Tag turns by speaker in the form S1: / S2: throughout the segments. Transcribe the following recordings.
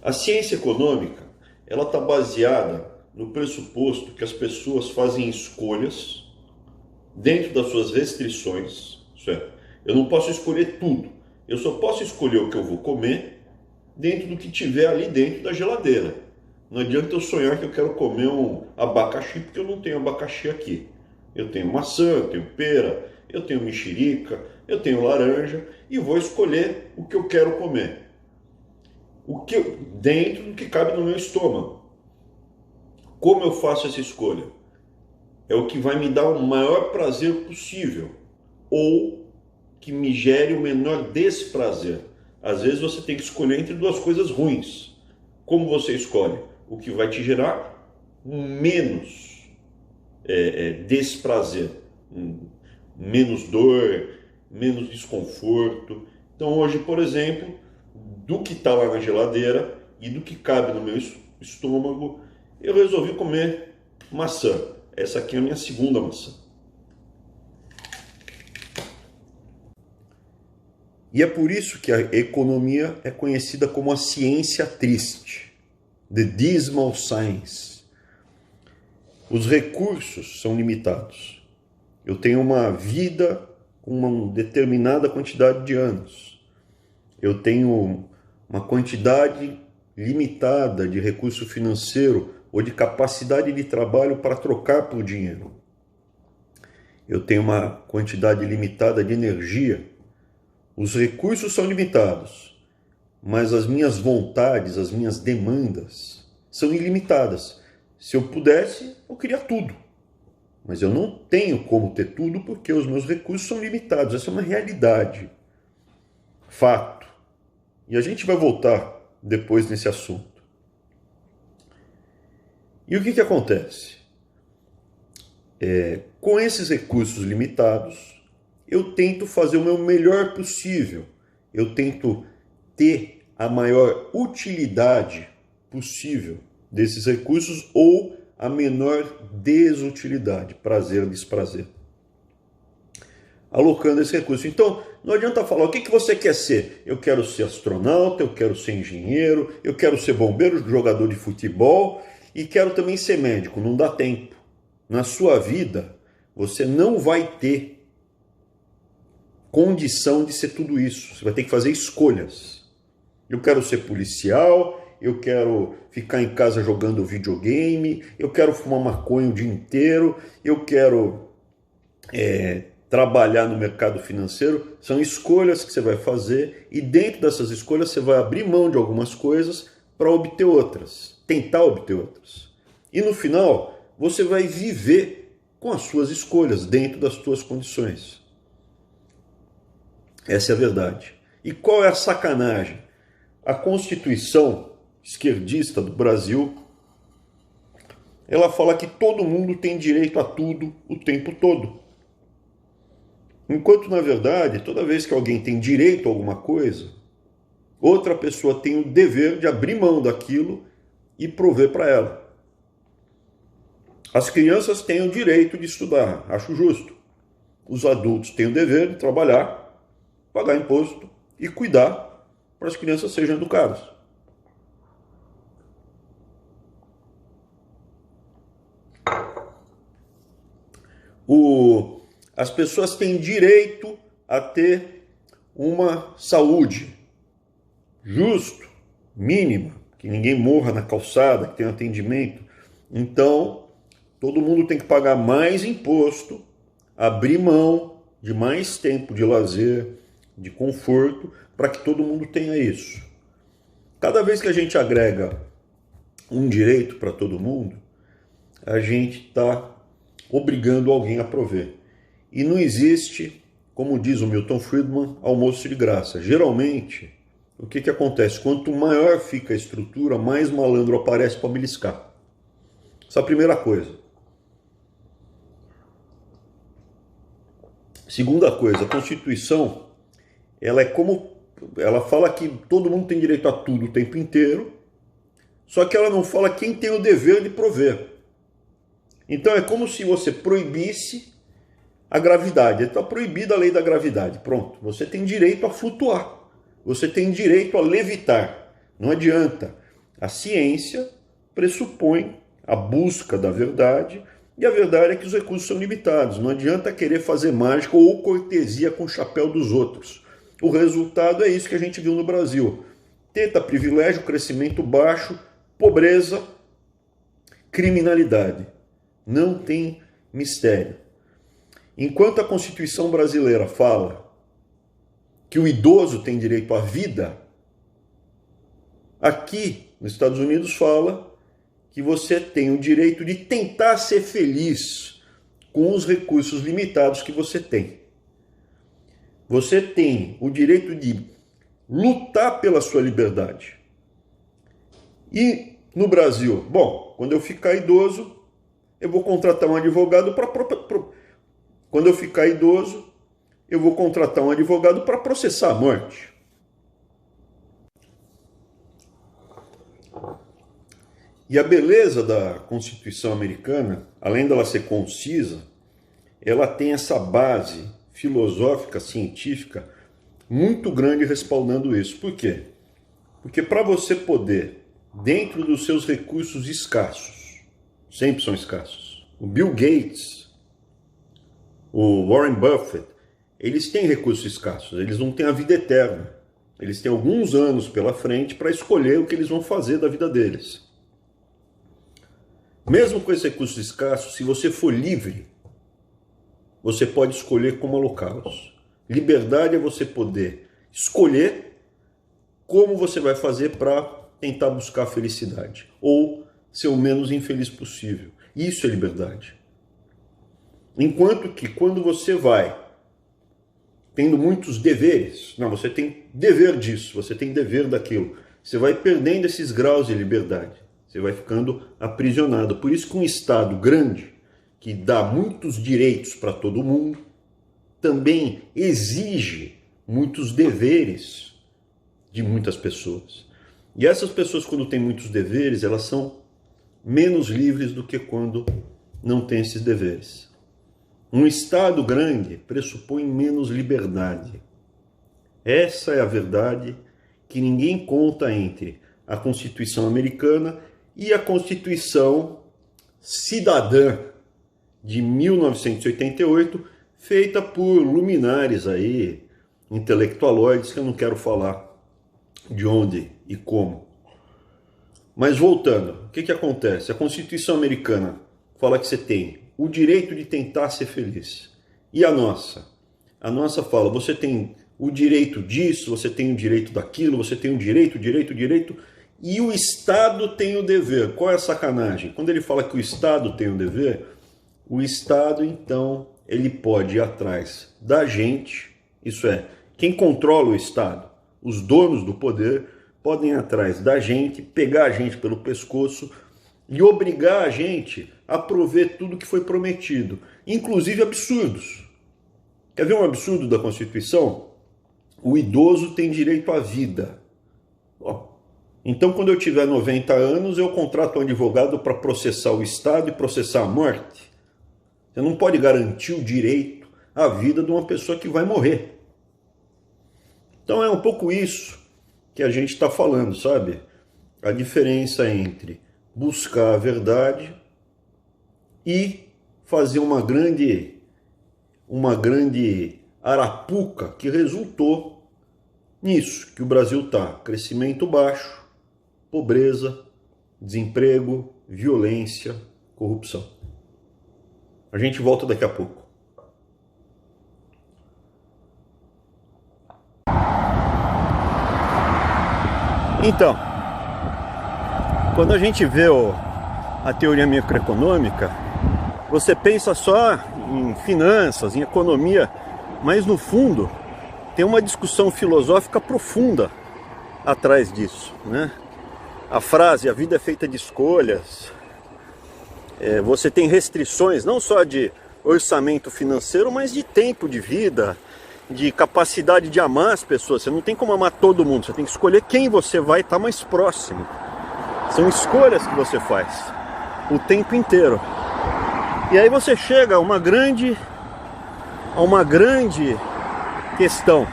S1: A ciência econômica, ela está baseada no pressuposto que as pessoas fazem escolhas dentro das suas restrições, certo? Eu não posso escolher tudo, eu só posso escolher o que eu vou comer dentro do que tiver ali dentro da geladeira. Não adianta eu sonhar que eu quero comer um abacaxi, porque eu não tenho abacaxi aqui. Eu tenho maçã, eu tenho pera, eu tenho mexerica, eu tenho laranja e vou escolher o que eu quero comer. Dentro do que cabe no meu estômago. Como eu faço essa escolha? É o que vai me dar o maior prazer possível ou que me gere o menor desprazer. Às vezes você tem que escolher entre duas coisas ruins. Como você escolhe? O que vai te gerar menos desprazer, menos dor, menos desconforto. Então hoje, por exemplo, do que está lá na geladeira e do que cabe no meu estômago, eu resolvi comer maçã. Essa aqui é a minha segunda maçã. E é por isso que a economia é conhecida como a ciência triste, the dismal science. Os recursos são limitados. Eu tenho uma vida com uma determinada quantidade de anos. Eu tenho uma quantidade limitada de recurso financeiro ou de capacidade de trabalho para trocar por dinheiro. Eu tenho uma quantidade limitada de energia. Os recursos são limitados, mas as minhas vontades, as minhas demandas são ilimitadas. Se eu pudesse, eu queria tudo. Mas eu não tenho como ter tudo porque os meus recursos são limitados. Essa é uma realidade. Fato. E a gente vai voltar depois nesse assunto. E o que acontece? Com esses recursos limitados, eu tento fazer o meu melhor possível. Eu tento ter a maior utilidade possível desses recursos ou a menor desutilidade, prazer, desprazer, alocando esse recurso. Então, não adianta falar, o que você quer ser? Eu quero ser astronauta, eu quero ser engenheiro, eu quero ser bombeiro, jogador de futebol e quero também ser médico. Não dá tempo. Na sua vida, você não vai ter condição de ser tudo isso. Você vai ter que fazer escolhas. Eu quero ser policial, eu quero ficar em casa jogando videogame, eu quero fumar maconha o dia inteiro, eu quero trabalhar no mercado financeiro. São escolhas que você vai fazer e dentro dessas escolhas você vai abrir mão de algumas coisas para obter outras, tentar obter outras. E no final, você vai viver com as suas escolhas dentro das suas condições. Essa é a verdade. E qual é a sacanagem? A Constituição esquerdista do Brasil, ela fala que todo mundo tem direito a tudo o tempo todo. Enquanto, na verdade, toda vez que alguém tem direito a alguma coisa, outra pessoa tem o dever de abrir mão daquilo e prover para ela. As crianças têm o direito de estudar, acho justo. Os adultos têm o dever de trabalhar, pagar imposto e cuidar para as crianças sejam educadas. As pessoas têm direito a ter uma saúde justa, mínima, que ninguém morra na calçada, que tenha atendimento. Então, todo mundo tem que pagar mais imposto, abrir mão de mais tempo de lazer, de conforto, para que todo mundo tenha isso. Cada vez que a gente agrega um direito para todo mundo, a gente está obrigando alguém a prover. E não existe, como diz o Milton Friedman, almoço de graça. Geralmente, o que acontece? Quanto maior fica a estrutura, mais malandro aparece para beliscar. Essa é a primeira coisa. Segunda coisa, a Constituição, ela fala que todo mundo tem direito a tudo o tempo inteiro, só que ela não fala quem tem o dever de prover. Então é como se você proibisse a gravidade. Está proibida a lei da gravidade. Pronto. Você tem direito a flutuar. Você tem direito a levitar. Não adianta. A ciência pressupõe a busca da verdade, e a verdade é que os recursos são limitados. Não adianta querer fazer mágica ou cortesia com o chapéu dos outros. O resultado é isso que a gente viu no Brasil. Teta, privilégio, crescimento baixo, pobreza, criminalidade. Não tem mistério. Enquanto a Constituição brasileira fala que o idoso tem direito à vida, aqui nos Estados Unidos fala que você tem o direito de tentar ser feliz com os recursos limitados que você tem. Você tem o direito de lutar pela sua liberdade. E no Brasil, bom, quando eu ficar idoso, eu vou contratar um advogado para quando eu ficar idoso, eu vou contratar um advogado para processar a morte. E a beleza da Constituição americana, além dela ser concisa, ela tem essa base filosófica, científica, muito grande respaldando isso. Por quê? Porque para você poder, dentro dos seus recursos escassos, sempre são escassos, o Bill Gates, o Warren Buffett, eles têm recursos escassos, eles não têm a vida eterna. Eles têm alguns anos pela frente para escolher o que eles vão fazer da vida deles. Mesmo com esses recursos escassos, se você for livre, você pode escolher como alocá-los. Liberdade é você poder escolher como você vai fazer para tentar buscar a felicidade, ou ser o menos infeliz possível. Isso é liberdade. Enquanto que quando você vai tendo muitos deveres, não, você tem dever disso, você tem dever daquilo, você vai perdendo esses graus de liberdade, você vai ficando aprisionado. Por isso que um Estado grande, que dá muitos direitos para todo mundo, também exige muitos deveres de muitas pessoas. E essas pessoas, quando têm muitos deveres, elas são menos livres do que quando não têm esses deveres. Um Estado grande pressupõe menos liberdade. Essa é a verdade que ninguém conta entre a Constituição americana e a Constituição cidadã de 1988, feita por luminares aí, intelectualoides, que eu não quero falar de onde e como. Mas voltando, o que acontece? A Constituição americana fala que você tem o direito de tentar ser feliz. E a nossa? A nossa fala, você tem o direito disso, você tem o direito daquilo, você tem o direito, e o Estado tem o dever. Qual é a sacanagem? Quando ele fala que o Estado tem o dever, o Estado, então, ele pode ir atrás da gente, isso é, quem controla o Estado, os donos do poder, podem ir atrás da gente, pegar a gente pelo pescoço e obrigar a gente a prover tudo que foi prometido, inclusive absurdos. Quer ver um absurdo da Constituição? O idoso tem direito à vida. Então, quando eu tiver 90 anos, eu contrato um advogado para processar o Estado e processar a morte. Você não pode garantir o direito à vida de uma pessoa que vai morrer. Então é um pouco isso que a gente está falando, sabe? A diferença entre buscar a verdade e fazer uma grande arapuca que resultou nisso que o Brasil está. Crescimento baixo, pobreza, desemprego, violência, corrupção. A gente volta daqui a pouco. Então, quando a gente vê a teoria microeconômica, você pensa só em finanças, em economia, mas no fundo tem uma discussão filosófica profunda atrás disso, né? A frase, a vida é feita de escolhas, você tem restrições não só de orçamento financeiro, mas de tempo de vida, de capacidade de amar as pessoas. Você não tem como amar todo mundo, você tem que escolher quem você vai estar mais próximo. São escolhas que você faz o tempo inteiro. E aí você chega a uma grande questão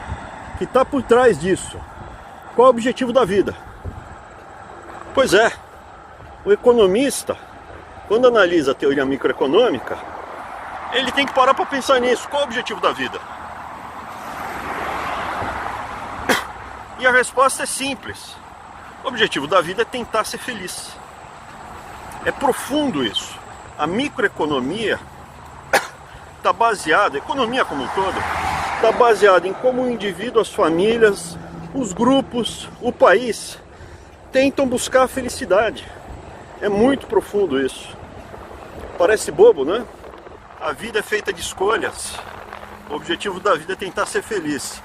S1: que está por trás disso. Qual é o objetivo da vida? Pois é, o economista, quando analisa a teoria microeconômica, ele tem que parar para pensar nisso. Qual é o objetivo da vida? E a resposta é simples. O objetivo da vida é tentar ser feliz. É profundo isso. A microeconomia está baseada, a economia como um todo, está baseada em como o indivíduo, as famílias, os grupos, o país tentam buscar a felicidade. É muito profundo isso. Parece bobo, né? A vida é feita de escolhas. O objetivo da vida é tentar ser feliz.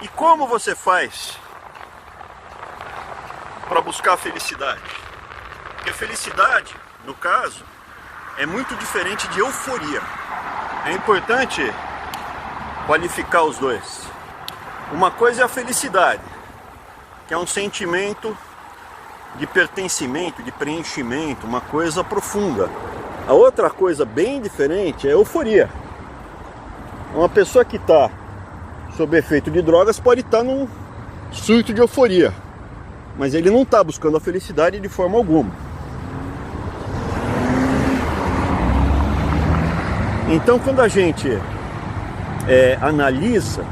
S1: E como você faz para buscar a felicidade? Porque felicidade, no caso, é muito diferente de euforia. É importante qualificar os dois. Uma coisa é a felicidade, que é um sentimento de pertencimento, de preenchimento, uma coisa profunda. A outra coisa bem diferente é a euforia. Uma pessoa que está sob efeito de drogas pode estar num surto de euforia, mas ele não está buscando a felicidade de forma alguma. Então, quando a gente analisa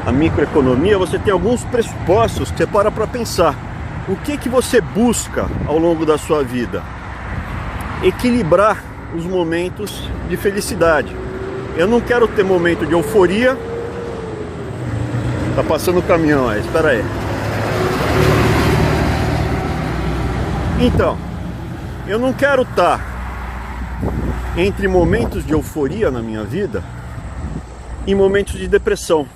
S1: a microeconomia, você tem alguns pressupostos que você para pensar. O que você busca ao longo da sua vida? Equilibrar os momentos de felicidade. Eu não quero ter momento de euforia. Tá passando o caminhão aí, espera aí. Então, eu não quero estar entre momentos de euforia na minha vida e momentos de depressão.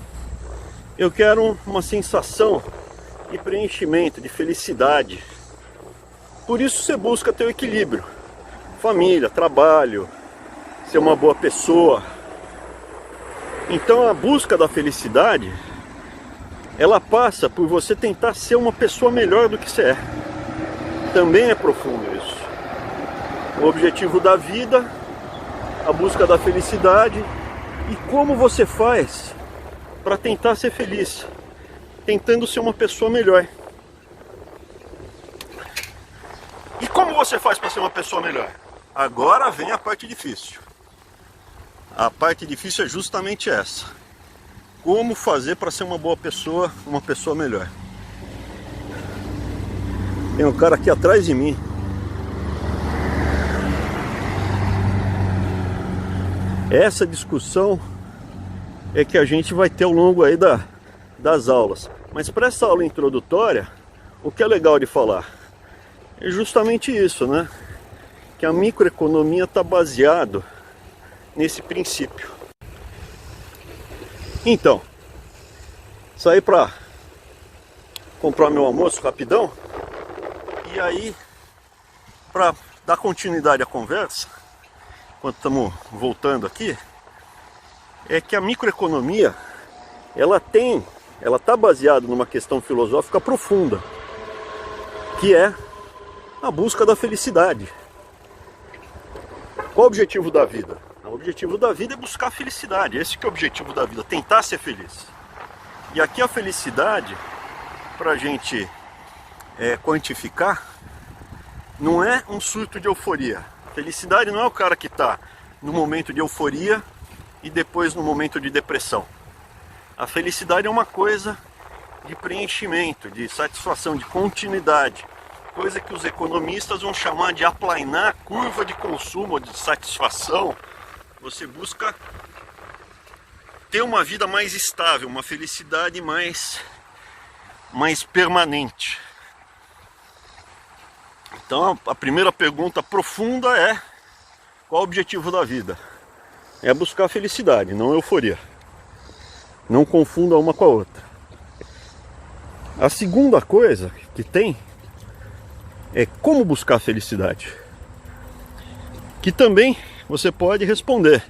S1: Eu quero uma sensação de preenchimento, de felicidade. Por isso você busca ter o equilíbrio. Família, trabalho, ser uma boa pessoa. Então a busca da felicidade, ela passa por você tentar ser uma pessoa melhor do que você é. Também é profundo isso. O objetivo da vida, a busca da felicidade e como você faz para tentar ser feliz, tentando ser uma pessoa melhor. E como você faz para ser uma pessoa melhor? Agora vem a parte difícil. A parte difícil é justamente essa. Como fazer para ser uma boa pessoa, uma pessoa melhor? Tem um cara aqui atrás de mim. Essa discussão é que a gente vai ter ao longo aí das aulas. Mas para essa aula introdutória, o que é legal de falar é justamente isso, né? Que a microeconomia está baseado nesse princípio. Então, saí para comprar meu almoço rapidão. E aí, para dar continuidade à conversa, enquanto estamos voltando aqui, é que a microeconomia, ela está baseada numa questão filosófica profunda, que é a busca da felicidade. Qual o objetivo da vida? O objetivo da vida é buscar a felicidade. Esse que é o objetivo da vida, tentar ser feliz. E aqui a felicidade, para a gente quantificar, não é um surto de euforia. Felicidade não é o cara que está no momento de euforia e depois no momento de depressão. A felicidade é uma coisa de preenchimento, de satisfação, de continuidade. Coisa que os economistas vão chamar de aplanar a curva de consumo, de satisfação. Você busca ter uma vida mais estável, uma felicidade mais permanente. Então a primeira pergunta profunda é: qual o objetivo da vida? É buscar felicidade, não euforia. Não confunda uma com a outra. A segunda coisa que tem é como buscar felicidade, que também você pode responder.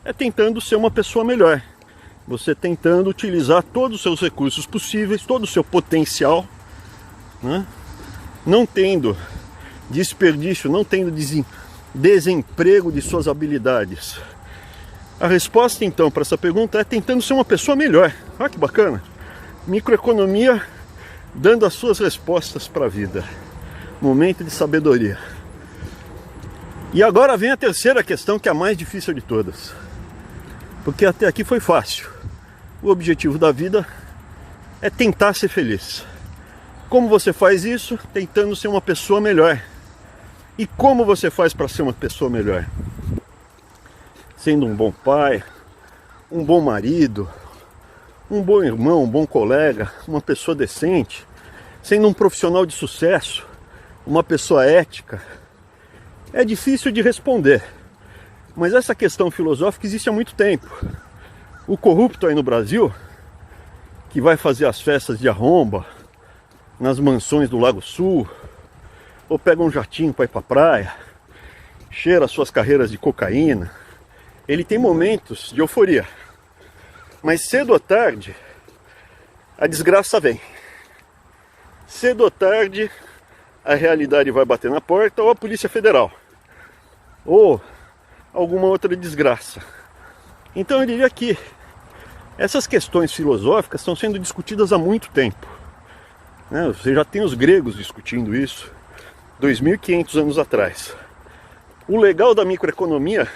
S1: É tentando ser uma pessoa melhor. Você tentando utilizar todos os seus recursos possíveis, todo o seu potencial, né? Não tendo desperdício, não tendo desemprego de suas habilidades. A resposta então para essa pergunta é tentando ser uma pessoa melhor. Olha que bacana. Microeconomia dando as suas respostas para a vida. Momento de sabedoria. E agora vem a terceira questão, que é a mais difícil de todas. Porque até aqui foi fácil. O objetivo da vida é tentar ser feliz. Como você faz isso? Tentando ser uma pessoa melhor. E como você faz para ser uma pessoa melhor? Sendo um bom pai, um bom marido, um bom irmão, um bom colega, uma pessoa decente, sendo um profissional de sucesso, uma pessoa ética. É difícil de responder, mas essa questão filosófica existe há muito tempo. O corrupto aí no Brasil, que vai fazer as festas de arromba nas mansões do Lago Sul, ou pega um jatinho para ir para a praia, cheira suas carreiras de cocaína, ele tem momentos de euforia. Mas cedo ou tarde, a desgraça vem. Cedo ou tarde, a realidade vai bater na porta, ou a Polícia Federal, ou alguma outra desgraça. Então eu diria que essas questões filosóficas estão sendo discutidas há muito tempo. Você já tem os gregos discutindo isso 2.500 anos atrás. O legal da microeconomia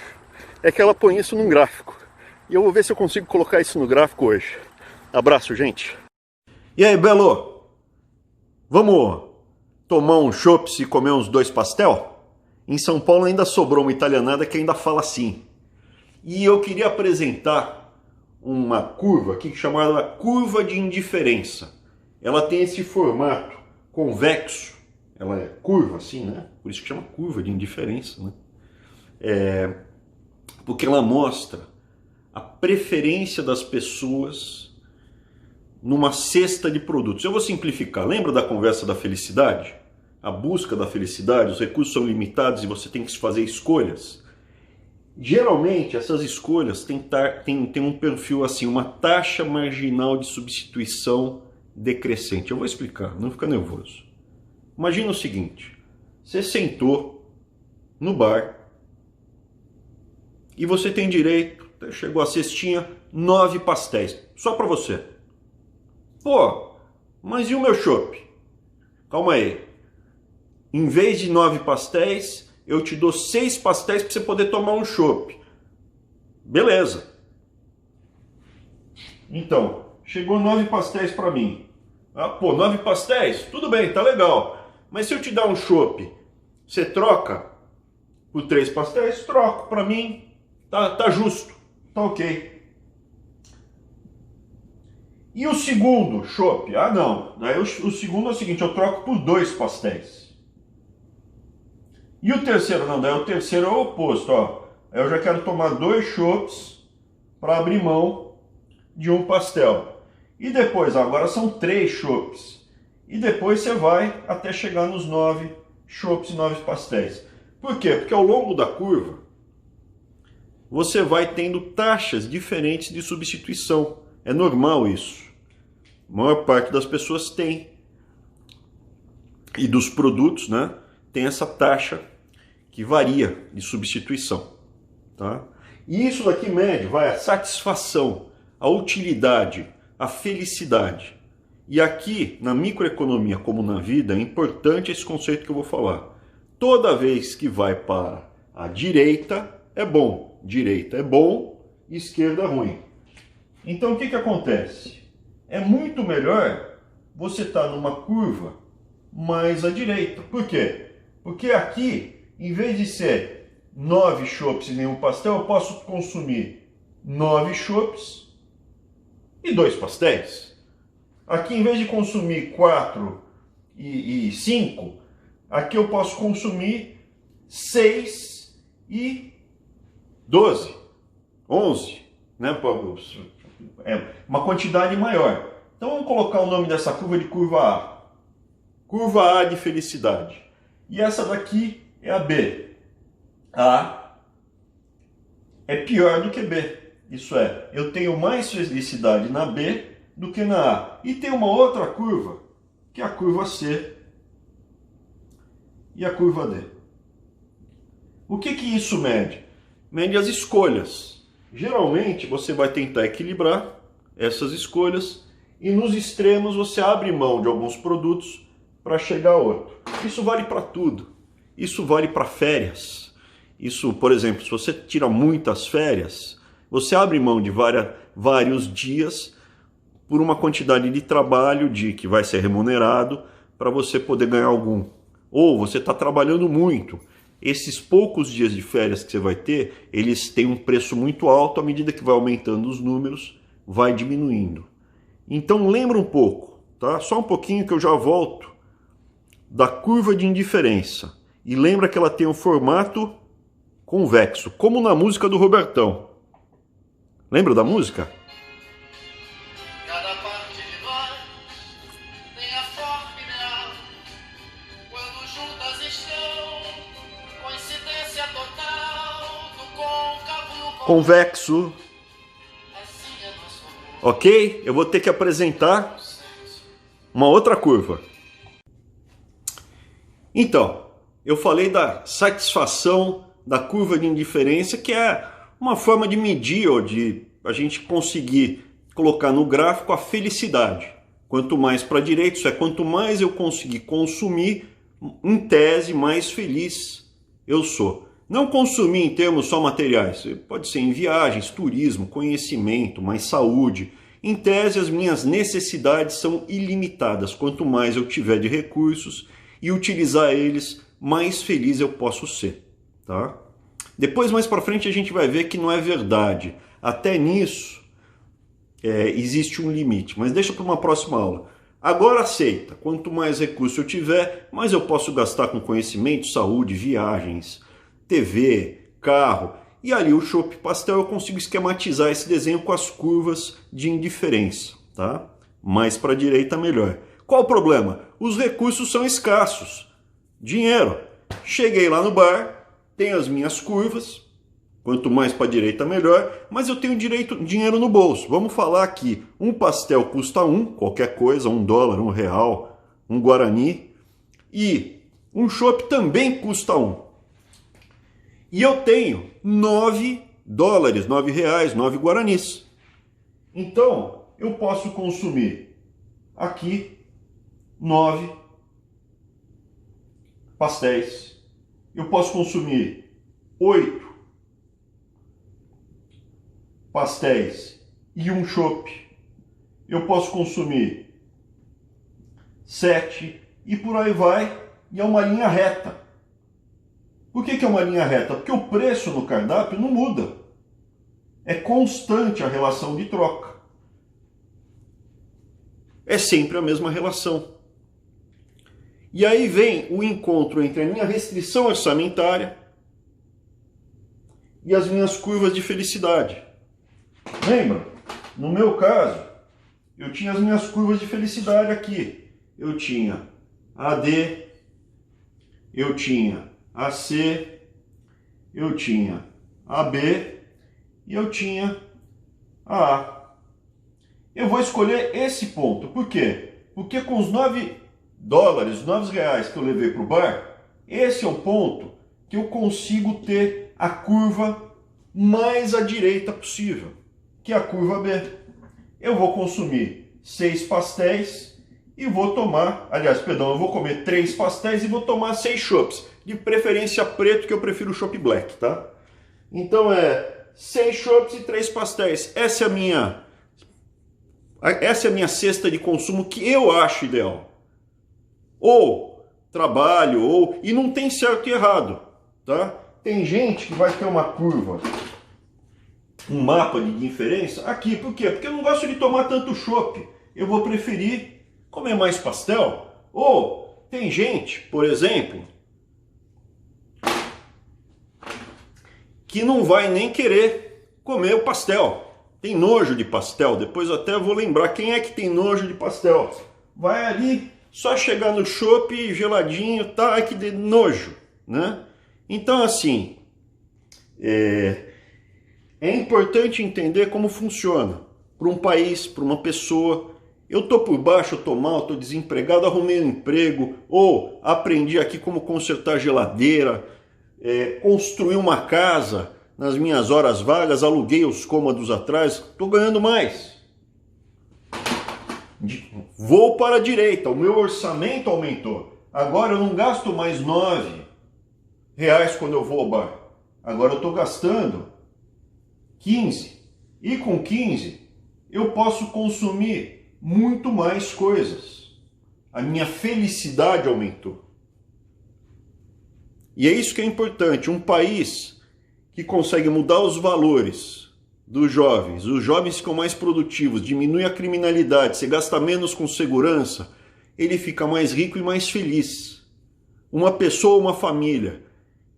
S1: é que ela põe isso num gráfico. E eu vou ver se eu consigo colocar isso no gráfico hoje. Abraço, gente. E aí, Belo? Vamos tomar um chopp e comer uns 2 pastel? Em São Paulo ainda sobrou uma italianada que ainda fala assim. E eu queria apresentar uma curva aqui chamada curva de indiferença. Ela tem esse formato convexo. Ela é curva assim, né? Por isso que chama curva de indiferença, né? Porque ela mostra a preferência das pessoas numa cesta de produtos. Eu vou simplificar. Lembra da conversa da felicidade? A busca da felicidade, os recursos são limitados e você tem que fazer escolhas. Geralmente essas escolhas têm um perfil assim, uma taxa marginal de substituição decrescente. Eu vou explicar, não fica nervoso. Imagina o seguinte, você sentou no bar e você tem direito, chegou a cestinha, 9 pastéis, só para você. Pô, mas e o meu chopp? Calma aí. Em vez de 9 pastéis, eu te dou 6 pastéis para você poder tomar um chopp. Beleza. Então, chegou 9 pastéis para mim. Ah, pô, 9 pastéis? Tudo bem, tá legal. Mas se eu te dar um chopp, você troca por 3 pastéis? Troco, para mim tá justo, tá ok. E o segundo chopp? Ah, não. Aí o segundo é o seguinte, eu troco por 2 pastéis. E o terceiro? Não, daí o terceiro é o oposto, ó. Eu já quero tomar 2 chopps para abrir mão de um pastel. E depois, agora são 3 chopps. E depois você vai até chegar nos 9 chopps e 9 pastéis. Por quê? Porque ao longo da curva, você vai tendo taxas diferentes de substituição. É normal isso. A maior parte das pessoas tem. E dos produtos, né? Tem essa taxa que varia de substituição. Tá? E isso daqui mede a satisfação, a utilidade, a felicidade. E aqui, na microeconomia como na vida, é importante esse conceito que eu vou falar. Toda vez que vai para a direita, é bom. Direita é bom, esquerda é ruim. Então o que acontece? É muito melhor você estar numa curva mais à direita. Por quê? Porque aqui, em vez de ser 9 chopps e nenhum pastel, eu posso consumir 9 chopps e 2 pastéis. Aqui, em vez de consumir 4 e 5, aqui eu posso consumir 6 e 12, 11, né? É uma quantidade maior. Então vamos colocar o nome dessa curva de curva A. Curva A de felicidade. E essa daqui é a B. A é pior do que B. Isso é, eu tenho mais felicidade na B do que na A. E tem uma outra curva, que é a curva C e a curva D. O que isso mede? Mede as escolhas. Geralmente você vai tentar equilibrar essas escolhas e nos extremos você abre mão de alguns produtos para chegar a outro. Isso vale para tudo. Isso vale para férias. Isso, por exemplo, se você tira muitas férias, você abre mão de vários dias por uma quantidade de trabalho que vai ser remunerado para você poder ganhar algum. Ou você está trabalhando muito. Esses poucos dias de férias que você vai ter, eles têm um preço muito alto, à medida que vai aumentando os números, vai diminuindo. Então lembra um pouco, tá? Só um pouquinho que eu já volto, da curva de indiferença. E lembra que ela tem um formato convexo, como na música do Robertão. Lembra da música?
S2: Cada parte de nós tem a forma ideal. Quando juntas estão, coincidência total do côncavo no
S1: Convexo.
S2: assim é nosso amor.
S1: Ok? Eu vou ter que apresentar uma outra curva. Então, eu falei da satisfação da curva de indiferença, que é uma forma de medir ou de a gente conseguir colocar no gráfico a felicidade. Quanto mais para a direita, isso é, quanto mais eu conseguir consumir, em tese, mais feliz eu sou. Não consumir em termos só materiais, pode ser em viagens, turismo, conhecimento, mais saúde. Em tese, as minhas necessidades são ilimitadas. Quanto mais eu tiver de recursos e utilizar eles, mais feliz eu posso ser, tá? Depois, mais para frente, a gente vai ver que não é verdade. Até nisso, existe um limite, mas deixa para uma próxima aula. Agora aceita, quanto mais recurso eu tiver, mais eu posso gastar com conhecimento, saúde, viagens, TV, carro. E ali o chopp pastel eu consigo esquematizar esse desenho com as curvas de indiferença, tá? Mais para a direita melhor. Qual o problema? Os recursos são escassos. Dinheiro. Cheguei lá no bar, tenho as minhas curvas, quanto mais para a direita melhor, mas eu tenho dinheiro no bolso. Vamos falar aqui, um pastel custa qualquer coisa, $1, R$1, um Guarani, e um chopp também custa E eu tenho $9, R$9, 9 Guaranis. Então, eu posso consumir aqui 9 pastéis. Eu posso consumir 8 pastéis e um chopp. Eu posso consumir 7 e por aí vai. E é uma linha reta. Por que é uma linha reta? Porque o preço no cardápio não muda. É constante a relação de troca. É sempre a mesma relação. E aí vem o encontro entre a minha restrição orçamentária e as minhas curvas de felicidade. Lembra? No meu caso, eu tinha as minhas curvas de felicidade aqui. Eu tinha AD, eu tinha AC, eu tinha AB e eu tinha AA. Eu vou escolher esse ponto. Por quê? Porque com os $9, R$9 que eu levei para o bar, esse é o ponto que eu consigo ter a curva mais à direita possível, que é a curva B. Eu vou consumir 6 pastéis e vou tomar, eu vou comer 3 pastéis e vou tomar 6 chopps, de preferência preto, que eu prefiro o chopp black, tá? Então 6 chopps e 3 pastéis. Essa é a minha cesta de consumo que eu acho ideal. Ou trabalho, e não tem certo e errado, tá? Tem gente que vai ter uma curva, um mapa de diferença aqui. Por quê? Porque eu não gosto de tomar tanto chopp. Eu vou preferir comer mais pastel. Ou tem gente, por exemplo, que não vai nem querer comer o pastel. Tem nojo de pastel. Depois até vou lembrar quem é que tem nojo de pastel. Vai ali, só chegar no chopp geladinho, tá? Ai, que de nojo, né? Então, assim, é importante entender como funciona para um país, para uma pessoa. Eu tô por baixo, eu tô mal, tô desempregado, arrumei um emprego, ou aprendi aqui como consertar geladeira, construir uma casa nas minhas horas vagas, aluguei os cômodos atrás, tô ganhando mais. Vou para a direita, o meu orçamento aumentou. Agora eu não gasto mais R$ 9 quando eu vou ao bar. Agora eu estou gastando 15. E com 15 eu posso consumir muito mais coisas. A minha felicidade aumentou. E é isso que é importante. Um país que consegue mudar os valores dos jovens, os jovens ficam mais produtivos, diminui a criminalidade, você gasta menos com segurança, ele fica mais rico e mais feliz. Uma pessoa, uma família,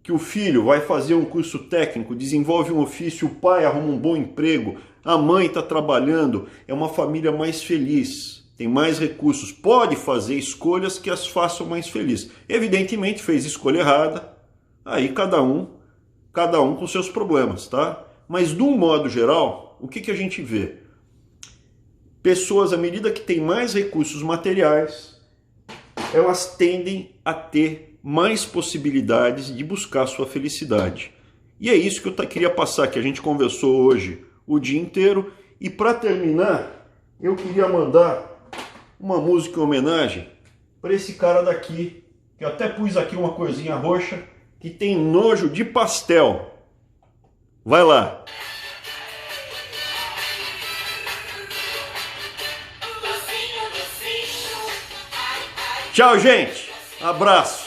S1: que o filho vai fazer um curso técnico, desenvolve um ofício, o pai arruma um bom emprego, a mãe está trabalhando, é uma família mais feliz, tem mais recursos, pode fazer escolhas que as façam mais felizes. Evidentemente fez escolha errada, aí cada um com seus problemas, tá? Mas de um modo geral, o que a gente vê? Pessoas, à medida que têm mais recursos materiais, elas tendem a ter mais possibilidades de buscar sua felicidade. E é isso que eu queria passar, que a gente conversou hoje o dia inteiro. E para terminar, eu queria mandar uma música em homenagem para esse cara daqui, que eu até pus aqui uma corzinha roxa, que tem nojo de pastel. Vai lá. Tchau, gente. Abraço.